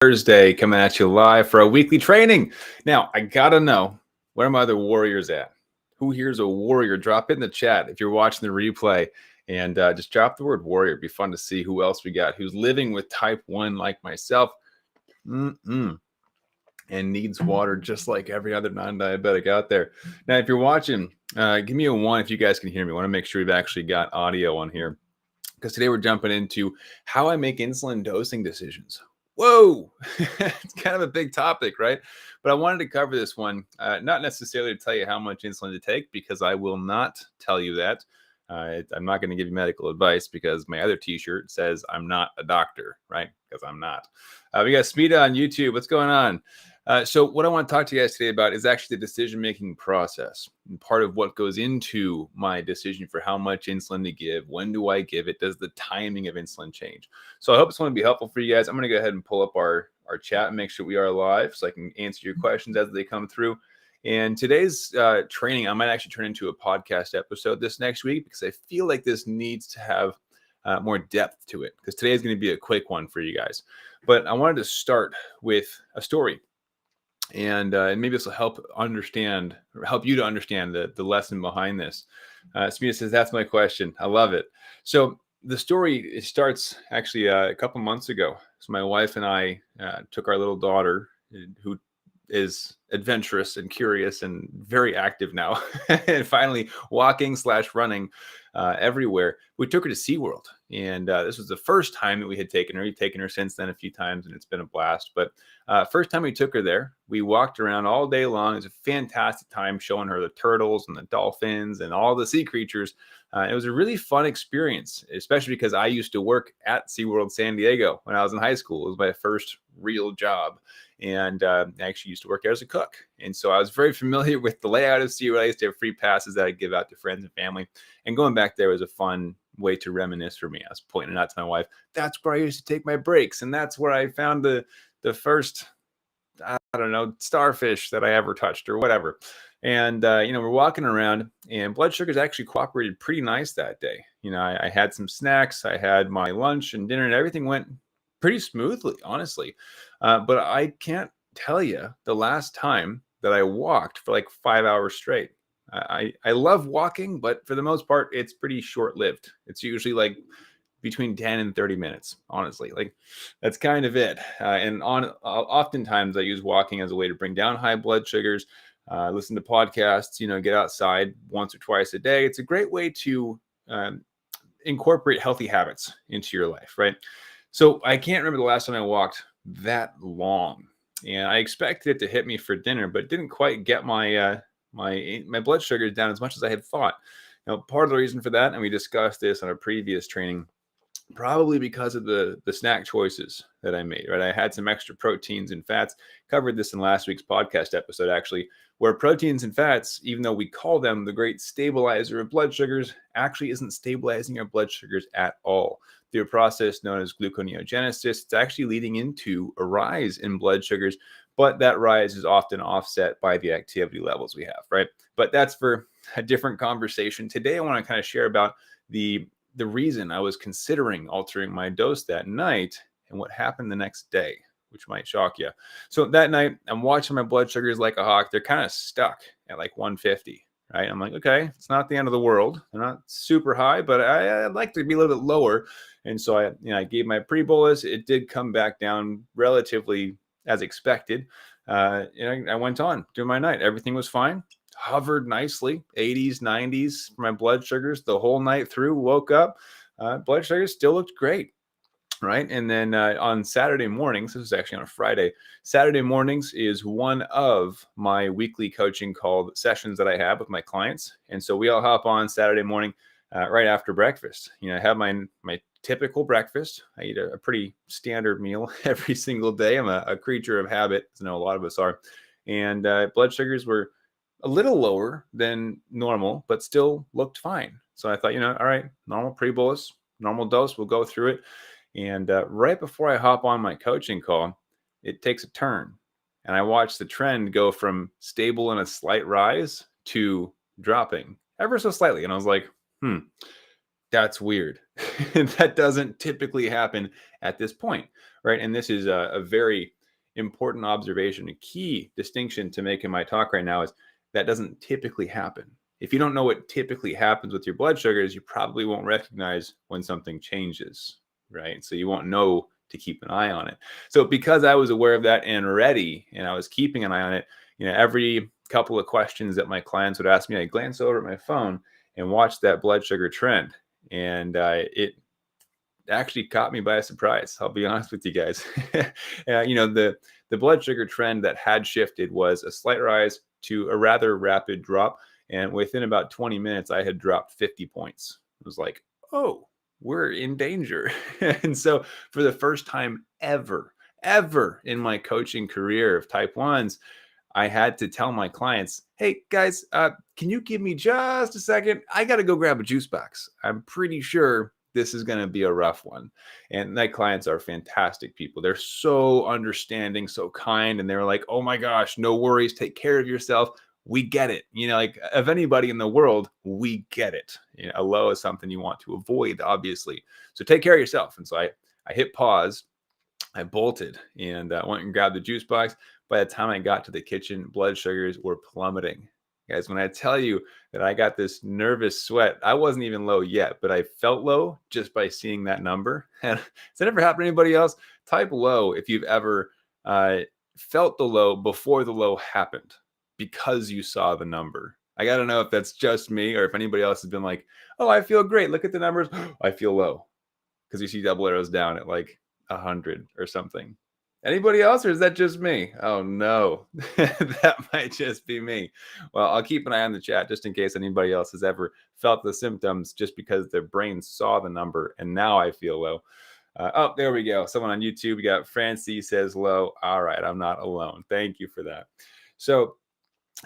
Thursday, coming at you live for a weekly training. Now, I gotta know, where are my other warriors at? Who here's a warrior? Drop it in the chat if you're watching the replay, and just drop the word warrior. It'd be fun to see who else we got who's living with type 1 like myself. And needs water just like every other non-diabetic out there. Now, if you're watching, give me a 1 if you guys can hear me. I want to make sure we've actually got audio on here, because today we're jumping into how I make insulin dosing decisions. Whoa, it's kind of a big topic, right? But I wanted to cover this one, not necessarily to tell you how much insulin to take, because I will not tell you that. I'm not going to give you medical advice, because my other t-shirt says I'm not a doctor, right? Because I'm not. We got Smita on YouTube. What's going on? So what I want to talk to you guys today about is actually the decision-making process. And part of what goes into my decision for how much insulin to give, when do I give it, does the timing of insulin change? So I hope this one will be helpful for you guys. I'm going to go ahead and pull up our chat and make sure we are live so I can answer your questions as they come through. And today's training, I might actually turn into a podcast episode this next week, because I feel like this needs to have more depth to it, because today is going to be a quick one for you guys. But I wanted to start with a story. And maybe this will help you to understand the lesson behind this. Smita says, that's my question. I love it. So the story starts actually a couple months ago. So my wife and I took our little daughter, who is adventurous and curious and very active now, and finally walking/running everywhere. We took her to SeaWorld, and this was the first time that we had taken her. We've taken her since then a few times, and it's been a blast. But first time we took her there, we walked around all day long. It was a fantastic time showing her the turtles and the dolphins and all the sea creatures. It was a really fun experience, especially because I used to work at SeaWorld San Diego when I was in high school. It was my first real job. And I actually used to work there as a cook. And so I was very familiar with the layout of SeaWorld. I used to have free passes that I'd give out to friends and family. And going back there was a fun way to reminisce for me. I was pointing out to my wife, that's where I used to take my breaks. And that's where I found the first, I don't know, starfish that I ever touched or whatever. And, we're walking around, and blood sugars actually cooperated pretty nice that day. I had some snacks, I had my lunch and dinner, and everything went pretty smoothly, honestly. But I can't tell you the last time that I walked for like 5 hours straight. I love walking, but for the most part, it's pretty short-lived. It's usually like between 10 and 30 minutes, honestly. Like, that's kind of it. Oftentimes I use walking as a way to bring down high blood sugars, listen to podcasts, get outside once or twice a day. It's a great way to incorporate healthy habits into your life, right? So I can't remember the last time I walked that long, and I expected it to hit me for dinner, but didn't quite get my my blood sugars down as much as I had thought. Now, part of the reason for that, and we discussed this on a previous training, probably because of the snack choices that I made, right? I had some extra proteins and fats. Covered this in last week's podcast episode, actually, where proteins and fats, even though we call them the great stabilizer of blood sugars, actually isn't stabilizing our blood sugars at all. Through a process known as gluconeogenesis, it's actually leading into a rise in blood sugars, but that rise is often offset by the activity levels we have, right? But that's for a different conversation. Today, I want to kind of share about the reason I was considering altering my dose that night and what happened the next day, which might shock you. So that night, I'm watching my blood sugars like a hawk. They're kind of stuck at like 150, right? I'm like, okay, it's not the end of the world. They're not super high, but I'd like to be a little bit lower. And so I gave my pre-bolus. It did come back down relatively as expected. I went on doing my night. Everything was fine. Hovered nicely, 80s, 90s for my blood sugars the whole night through. Woke up, blood sugars still looked great, right? And then on Saturday mornings, this is actually on a Friday, Saturday mornings is one of my weekly coaching called sessions that I have with my clients. And so we all hop on Saturday morning right after breakfast. I have my typical breakfast. I eat a pretty standard meal every single day. I'm a creature of habit, as I know a lot of us are. And blood sugars were a little lower than normal, but still looked fine. So I thought, all right, normal pre-bolus, normal dose, we'll go through it. And right before I hop on my coaching call, it takes a turn. And I watch the trend go from stable and a slight rise to dropping ever so slightly. And I was like, that's weird. That doesn't typically happen at this point, right? And this is a very important observation. A key distinction to make in my talk right now is that doesn't typically happen. If you don't know what typically happens with your blood sugars, you probably won't recognize when something changes, right? So you won't know to keep an eye on it. So because I was aware of that and ready, and I was keeping an eye on it, every couple of questions that my clients would ask me, I glance over at my phone and watch that blood sugar trend. And it actually caught me by a surprise. I'll be honest with you guys. The blood sugar trend that had shifted was a slight rise to a rather rapid drop. And within about 20 minutes, I had dropped 50 points. It was like, oh, we're in danger. And so for the first time ever in my coaching career of type 1s, I had to tell my clients, hey guys, can you give me just a second? I got to go grab a juice box. I'm pretty sure this is going to be a rough one. And my clients are fantastic people. They're so understanding, so kind. And they're like, oh my gosh, no worries. Take care of yourself. We get it. Like of anybody in the world, we get it. A low is something you want to avoid, obviously. So take care of yourself. And so I hit pause. I bolted and went and grabbed the juice box. By the time I got to the kitchen, blood sugars were plummeting. Guys, when I tell you that I got this nervous sweat, I wasn't even low yet, but I felt low just by seeing that number. And has that ever happened to anybody else? Type low if you've ever felt the low before the low happened because you saw the number. I got to know if that's just me or if anybody else has been like, oh, I feel great. Look at the numbers. I feel low. Because you see double arrows down at like 100 or something. Anybody else, or is that just me? Oh no, that might just be me. Well, I'll keep an eye on the chat just in case anybody else has ever felt the symptoms just because their brain saw the number and now I feel low. Oh, there we go. Someone on YouTube, we got Francie says low. All right, I'm not alone. Thank you for that. So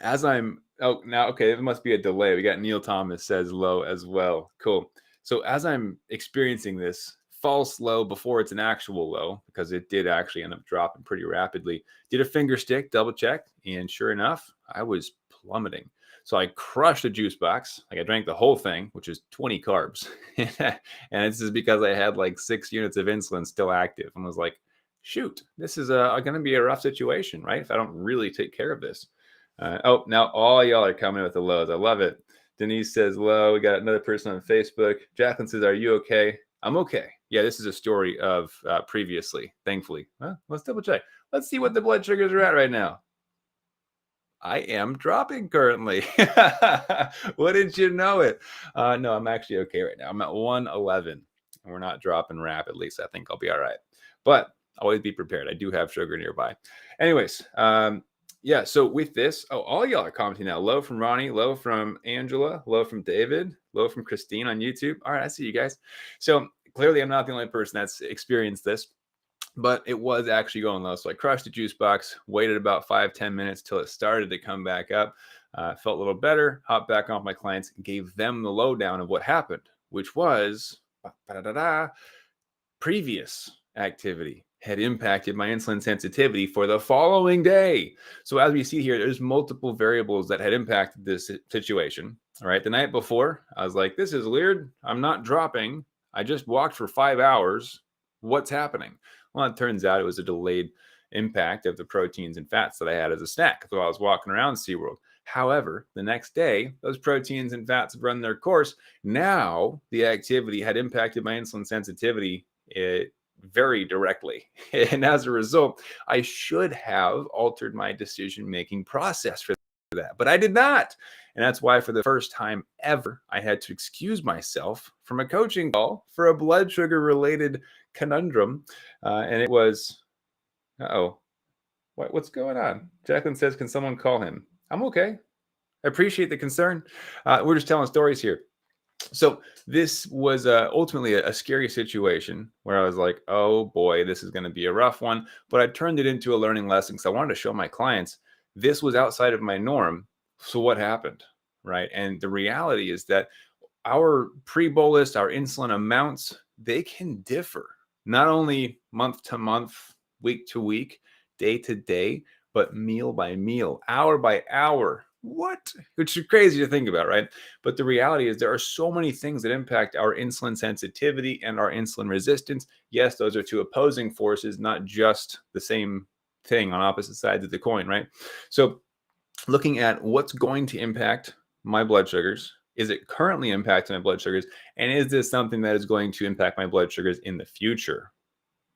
okay, it must be a delay. We got Neil Thomas says low as well. Cool. So as I'm experiencing this false low before it's an actual low, because it did actually end up dropping pretty rapidly, did a finger stick, double check, and sure enough, I was plummeting. So I crushed a juice box. Like I drank the whole thing, which is 20 carbs. And this is because I had like 6 units of insulin still active and was like, shoot, this is going to be a rough situation, right? If I don't really take care of this. Now all y'all are coming with the lows. I love it. Denise says low. We got another person on Facebook. Jacqueline says, are you okay? I'm okay. Yeah, this is a story of previously, thankfully. Well, let's double check. Let's see what the blood sugars are at right now. I am dropping currently. Wouldn't you know it? No, I'm actually okay right now. I'm at 111 and we're not dropping rapidly, so I think I'll be all right. But always be prepared. I do have sugar nearby. Anyways, yeah, so with this, all y'all are commenting now. Low from Ronnie, low from Angela, low from David, low from Christine on YouTube. All right, I see you guys. So clearly I'm not the only person that's experienced this, but it was actually going low. So I crushed the juice box, waited about 5-10 minutes till it started to come back up. Felt a little better, hopped back on my clients, gave them the lowdown of what happened, which was previous activity had impacted my insulin sensitivity for the following day. So as we see here, there's multiple variables that had impacted this situation. All right. The night before, I was like, this is weird. I'm not dropping. I just walked for 5 hours. What's happening? Well, it turns out it was a delayed impact of the proteins and fats that I had as a snack while I was walking around SeaWorld. However, the next day, those proteins and fats have run their course. Now the activity had impacted my insulin sensitivity very directly. And as a result, I should have altered my decision-making process for that, but I did not. And that's why for the first time ever, I had to excuse myself from a coaching call for a blood sugar related conundrum. And it was, what's going on? Jacqueline says, can someone call him? I'm okay. I appreciate the concern. We're just telling stories here. So this was ultimately a scary situation where I was like, oh boy, this is going to be a rough one. But I turned it into a learning lesson because I wanted to show my clients this was outside of my norm. So what happened, right? And the reality is that our pre-bolus, our insulin amounts, they can differ not only month to month, week to week, day to day, but meal by meal, hour by hour. What? Which is crazy to think about, right? But the reality is there are so many things that impact our insulin sensitivity and our insulin resistance. Yes, those are two opposing forces, not just the same thing on opposite sides of the coin, right? So looking at what's going to impact my blood sugars. Is it currently impacting my blood sugars? And is this something that is going to impact my blood sugars in the future?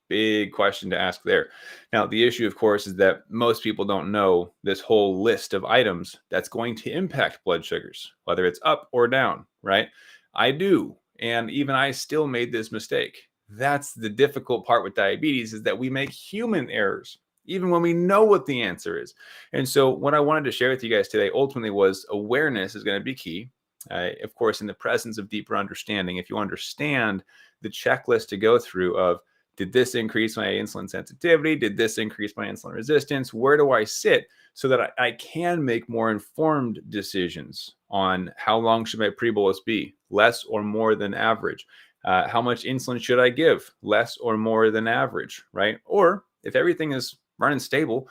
Big question to ask there. Now, the issue, of course, is that most people don't know this whole list of items that's going to impact blood sugars, whether it's up or down, right? I do. And even I still made this mistake. That's the difficult part with diabetes is that we make human errors, even when we know what the answer is. And so, what I wanted to share with you guys today ultimately was awareness is going to be key. Of course, in the presence of deeper understanding, if you understand the checklist to go through of did this increase my insulin sensitivity? Did this increase my insulin resistance? Where do I sit so that I can make more informed decisions on how long should my pre-bolus be, less or more than average? How much insulin should I give, less or more than average, right? Or if everything is running stable,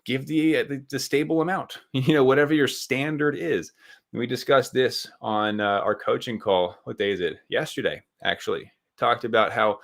give the stable amount, whatever your standard is. And we discussed this on our coaching call. What day is it? Yesterday, actually. Talked about how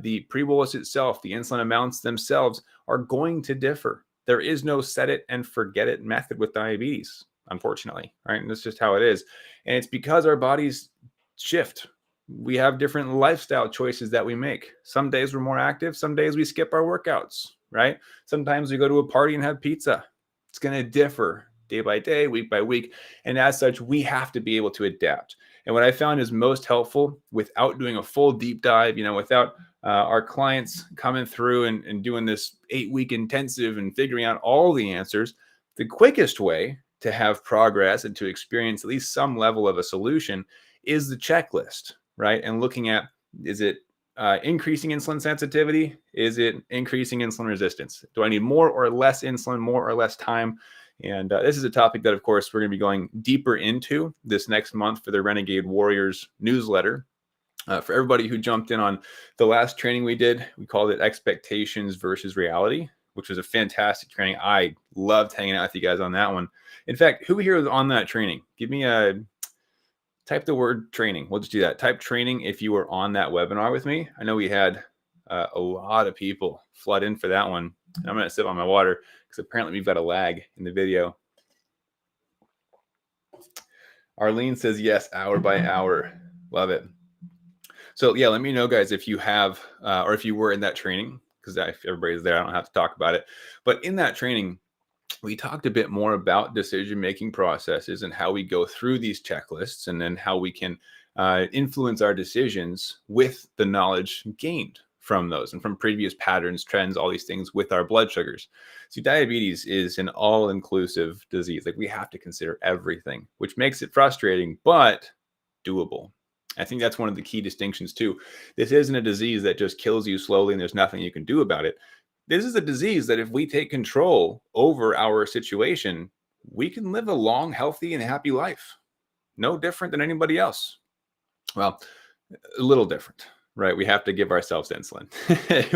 the pre-bolus itself, the insulin amounts themselves are going to differ. There is no set it and forget it method with diabetes, unfortunately, right? And that's just how it is. And it's because our bodies shift. We have different lifestyle choices that we make. Some days we're more active. Some days we skip our workouts, right? Sometimes we go to a party and have pizza. It's going to differ day by day, week by week. And as such, we have to be able to adapt. And what I found is most helpful without doing a full deep dive, without our clients coming through and doing this 8-week intensive and figuring out all the answers, the quickest way to have progress and to experience at least some level of a solution is the checklist, right? And looking at, is it increasing insulin sensitivity? Is it increasing insulin resistance? Do I need more or less insulin, more or less time? And this is a topic that, of course, we're going to be going deeper into this next month for the Renegade Warriors newsletter. For everybody who jumped in on the last training we did, we called it Expectations versus Reality, which was a fantastic training. I loved hanging out with you guys on that one. In fact, who here was on that training? Give me type the word training. We'll just do that. Type training if you were on that webinar with me. I know we had a lot of people flood in for that one. I'm going to sip on my water because apparently we've got a lag in the video. Arlene says yes, hour by hour. Love it. So yeah, let me know, guys, if you have or if you were in that training, because if everybody's there, I don't have to talk about it. But in that training, we talked a bit more about decision-making processes and how we go through these checklists and then how we can influence our decisions with the knowledge gained from those and from previous patterns, trends, all these things with our blood sugars. See, diabetes is an all-inclusive disease. Like we have to consider everything, which makes it frustrating, but doable. I think that's one of the key distinctions too. This isn't a disease that just kills you slowly and there's nothing you can do about it. This is a disease that if we take control over our situation, we can live a long, healthy, and happy life. No different than anybody else. Well, a little different, right? We have to give ourselves insulin.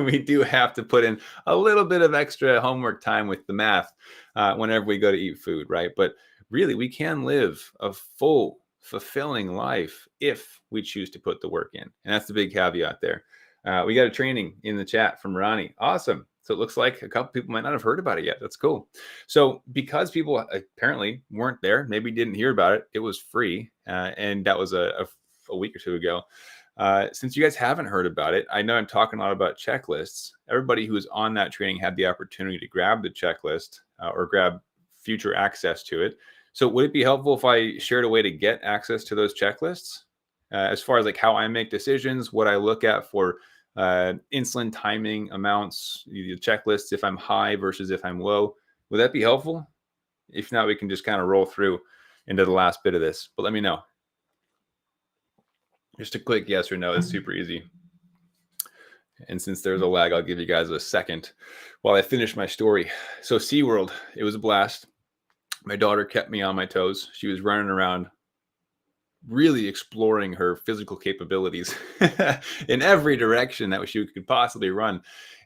We do have to put in a little bit of extra homework time with the math whenever we go to eat food, right? But really, we can live a full, fulfilling life if we choose to put the work in. And that's the big caveat there. We got a training in the chat from Ronnie. Awesome. So it looks like a couple people might not have heard about it yet. That's cool. So because people apparently weren't there, maybe didn't hear about it, it was free. And that was a week or two ago. Since you guys haven't heard about it, I know I'm talking a lot about checklists. Everybody who was on that training had the opportunity to grab the checklist or grab future access to it. So would it be helpful if I shared a way to get access to those checklists? As far as like how I make decisions, what I look at for insulin timing amounts, the checklists, if I'm high versus if I'm low, would that be helpful? If not, we can just kind of roll through into the last bit of this, but let me know. Just a quick yes or no. It's super easy. And since there's a lag, I'll give you guys a second while I finish my story. So SeaWorld, it was a blast. My daughter kept me on my toes. She was running around really exploring her physical capabilities in every direction that she could possibly run.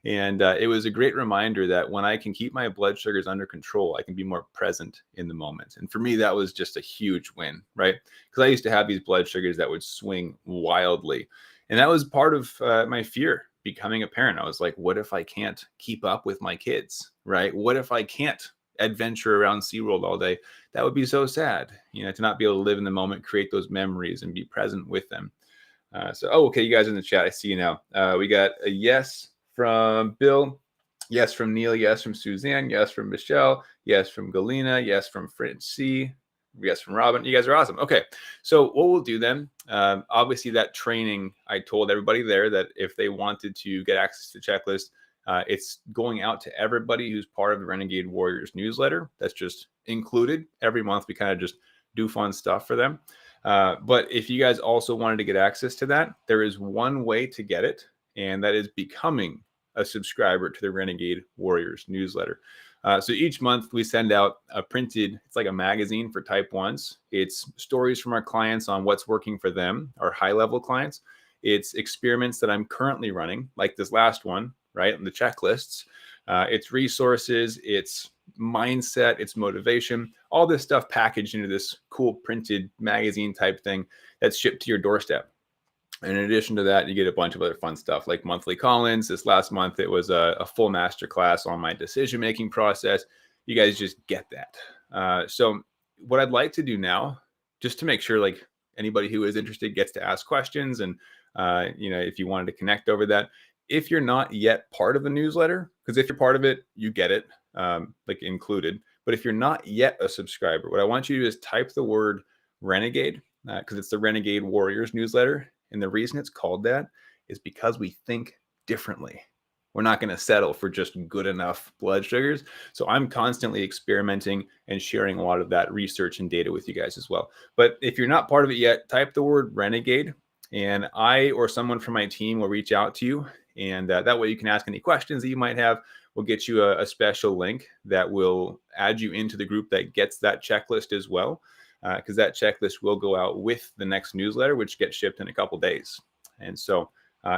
And it was a great reminder that when I can keep my blood sugars under control, I can be more present in the moment. And for me, that was just a huge win, right? Because I used to have these blood sugars that would swing wildly. And that was part of my fear becoming a parent. I was like, what if I can't keep up with my kids, right? What if I can't adventure around SeaWorld all day? That would be so sad, to not be able to live in the moment, create those memories, and be present with them. Okay, you guys are in the chat. I see you now. We got a yes from Bill, yes from Neil, yes from Suzanne, yes from Michelle, yes from Galena, yes from Francie, yes from Robin. You guys are awesome. Okay, so what we'll do then, obviously that training, I told everybody there that if they wanted to get access to the checklist, it's going out to everybody who's part of the Renegade Warriors newsletter. That's just included. Every month we kind of just do fun stuff for them. But if you guys also wanted to get access to that, there is one way to get it, and that is becoming a subscriber to the Renegade Warriors newsletter. So each month we send out a printed, it's like a magazine for type 1s. It's stories from our clients on what's working for them, our high-level clients. It's experiments that I'm currently running, like this last one, right? And the checklists. It's resources, it's mindset, it's motivation, all this stuff packaged into this cool printed magazine type thing that's shipped to your doorstep. And in addition to that, you get a bunch of other fun stuff like monthly call-ins. This last month, it was a full masterclass on my decision-making process. You guys just get that. So what I'd like to do now, just to make sure like anybody who is interested gets to ask questions, and if you wanted to connect over that, if you're not yet part of the newsletter, because if you're part of it, you get it like included. But if you're not yet a subscriber, what I want you to do is type the word Renegade, because it's the Renegade Warriors newsletter. And the reason it's called that is because we think differently. We're not going to settle for just good enough blood sugars. So I'm constantly experimenting and sharing a lot of that research and data with you guys as well. But if you're not part of it yet, type the word Renegade, and I or someone from my team will reach out to you. And that way you can ask any questions that you might have. We'll get you a special link that will add you into the group that gets that checklist as well. Because that checklist will go out with the next newsletter, which gets shipped in a couple days. And so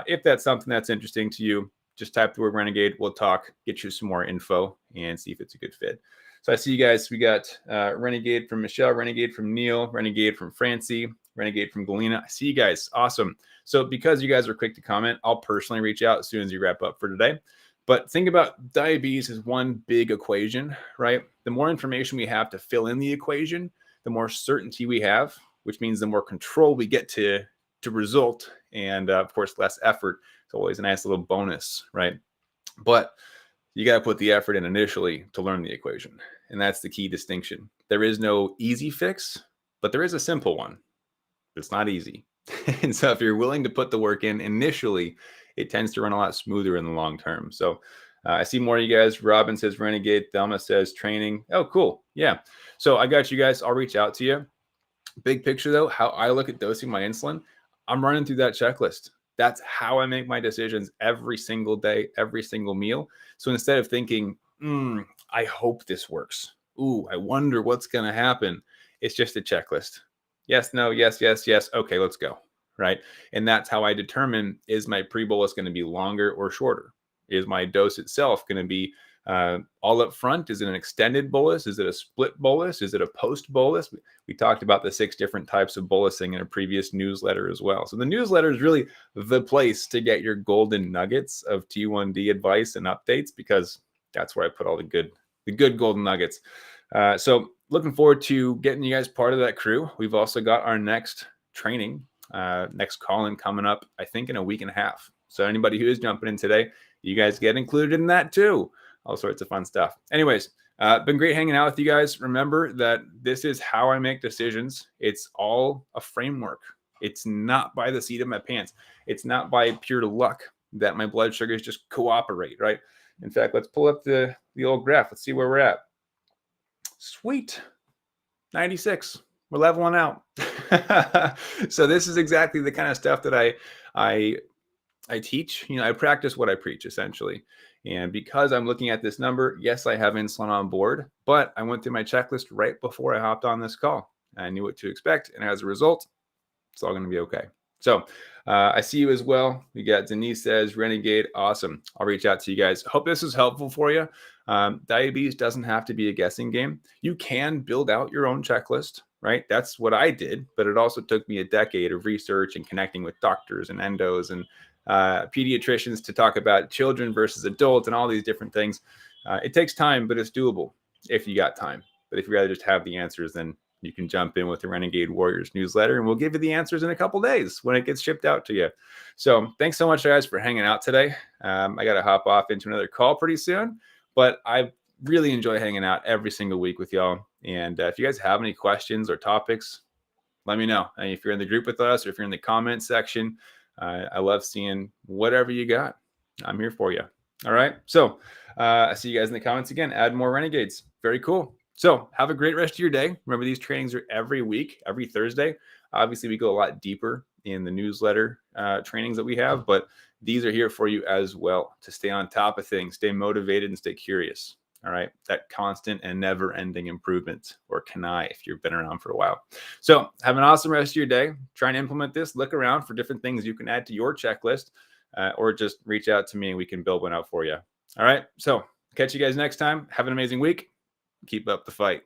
if that's something that's interesting to you, just type the word Renegade. We'll talk, get you some more info, and see if it's a good fit. So I see you guys. We got Renegade from Michelle, Renegade from Neil, Renegade from Francie, Renegade from Galena. I see you guys. Awesome. So because you guys are quick to comment, I'll personally reach out as soon as you wrap up for today. But think about diabetes as one big equation, right? The more information we have to fill in the equation, the more certainty we have, which means the more control we get to result. And of course, less effort. It's always a nice little bonus, right? But you got to put the effort in initially to learn the equation. And that's the key distinction. There is no easy fix, but there is a simple one. It's not easy. And so if you're willing to put the work in initially, it tends to run a lot smoother in the long term. So I see more of you guys. Robin says Renegade. Thelma says training. Oh, cool. Yeah. So I got you guys. I'll reach out to you. Big picture, though, how I look at dosing my insulin, I'm running through that checklist. That's how I make my decisions every single day, every single meal. So instead of thinking, I hope this works. Ooh, I wonder what's going to happen. It's just a checklist. Yes, no, yes, yes, yes. Okay, let's go. Right. And that's how I determine, is my pre-bolus going to be longer or shorter? Is my dose itself going to be all up front? Is it an extended bolus? Is it a split bolus? Is it a post bolus? We talked about the 6 different types of bolusing in a previous newsletter as well. So the newsletter is really the place to get your golden nuggets of T1D advice and updates, because that's where I put all the good golden nuggets. So looking forward to getting you guys part of that crew. We've also got our next training, next call-in coming up, I think in a week and a half. So anybody who is jumping in today, you guys get included in that too. All sorts of fun stuff. Anyways, been great hanging out with you guys. Remember that this is how I make decisions. It's all a framework. It's not by the seat of my pants. It's not by pure luck that my blood sugars just cooperate, right? In fact, let's pull up the old graph. Let's see where we're at. Sweet. 96. We're leveling out. So this is exactly the kind of stuff that I teach. I practice what I preach, essentially. And because I'm looking at this number, yes, I have insulin on board, but I went through my checklist right before I hopped on this call. I knew what to expect. And as a result, It's all going to be okay. So I see you as well. We got Denise says, Renegade. Awesome. I'll reach out to you guys. Hope this is helpful for you. Diabetes doesn't have to be a guessing game. You can build out your own checklist, right? That's what I did, but it also took me a decade of research and connecting with doctors and endos and pediatricians to talk about children versus adults and all these different things. It takes time, but it's doable if you got time. But if you rather just have the answers, then you can jump in with the Renegade Warriors newsletter, and we'll give you the answers in a couple days when it gets shipped out to you. So thanks so much, guys, for hanging out today. I got to hop off into another call pretty soon, but I really enjoy hanging out every single week with y'all. And if you guys have any questions or topics, let me know. And if you're in the group with us or if you're in the comment section, I love seeing whatever you got. I'm here for you. All right. So I see you guys in the comments again. Add more Renegades. Very cool. So have a great rest of your day. Remember, these trainings are every week, every Thursday. Obviously, we go a lot deeper in the newsletter trainings that we have, but these are here for you as well to stay on top of things, stay motivated, and stay curious. All right. That constant and never ending improvement, or CANI if you've been around for a while. So have an awesome rest of your day. Try and implement this. Look around for different things you can add to your checklist, or just reach out to me and we can build one out for you. All right. So catch you guys next time. Have an amazing week. Keep up the fight.